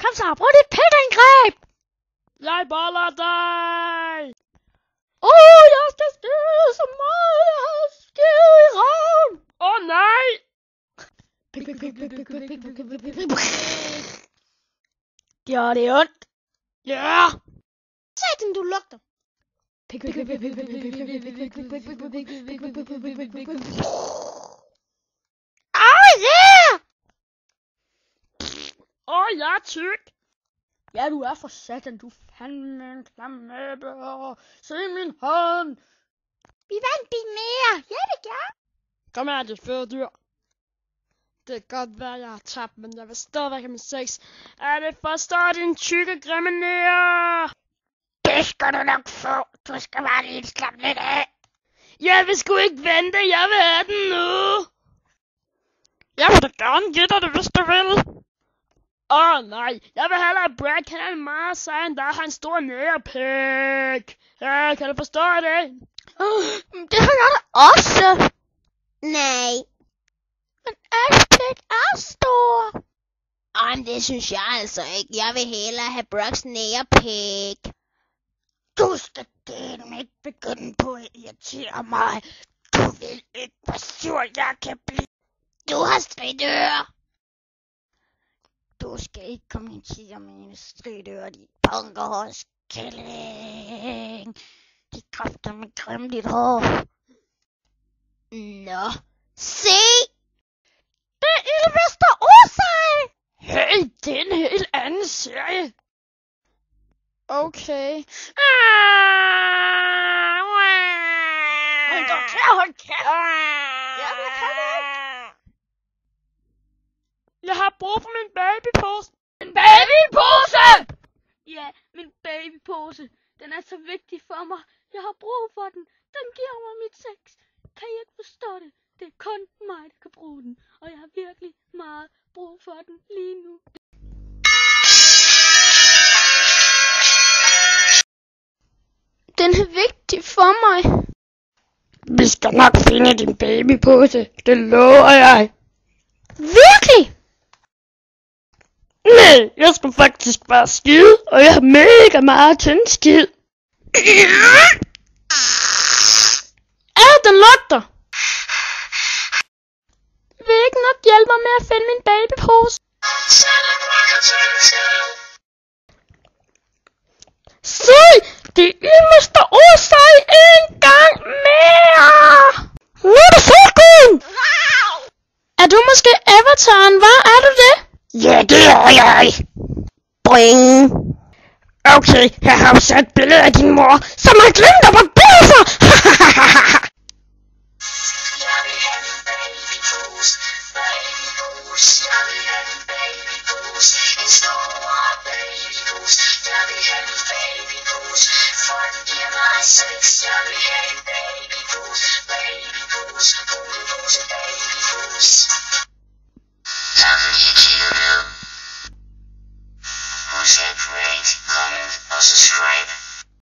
Kom så, brug dit pætangreb! Jeg boller dig! Jeg skal skide så meget, jeg har skide i røven! Nej! Gjorde det ondt? Ja! Satan, du lugter! Yeah! Jeg er tyk! Ja, du er for satan, du fandme en klam mæbe. Se min hånd! Vi vandt bil mere! Jeg vil gerne! Kom her, dit fede dyr. Det kan godt være, jeg har tabt, men jeg vil stadigvæk have min sex. Er det forstår din tykke grimme nære? Det skal du nok få. Du skal bare lige slappe lidt af. Jeg vil sgu ikke vente, jeg vil have den nu. Jeg vil da gerne give dig det, hvis du vil. Nej, jeg vil hellere Brad, han er meget sej end dig, han stor nærepæk. Ja, kan du forstå det? Det har jeg da også. Nej. Men Aspik er stor. Men det synes jeg altså ikke. Jeg vil hellere have Brooks nærepæk. Du skal dele ikke begynde på at irritere mig. Du vil ikke, hvor sur jeg kan blive. Du har stridører. Du skal ikke kommentere mine stridører, dit punkerhårskælling. De kræfter med grimme dit hår. Nå, se! Det er Ildvester Åsej! Hey, det er en helt anden serie. Okay. Hold kæft! Jeg har brug for min babypose. En babypose! Ja, min babypose. Den er så vigtig for mig. Jeg har brug for den. Den giver mig mit sex. Kan I ikke forstå det? Det er kun mig, der kan bruge den. Og jeg har virkelig meget brug for den lige nu. Den er vigtig for mig. Vi skal nok finde din babypose. Det lover jeg. Virkelig? Nej, jeg skulle faktisk bare skide, og jeg har mega meget tyndskid. Den lugter. Vil ikke nok hjælpe mig med at finde min babypose? Se, det er Ildvester Åsej en gang mere. Nu er det solguden. Er du måske avataren, hva? Er du det? Ja, det er jeg. Boing. Okay, her har vi så et billede af din mor, som har glemt at barbere sig. Jeg vil have en babypose, for den giver mig sex. Jeg vil have en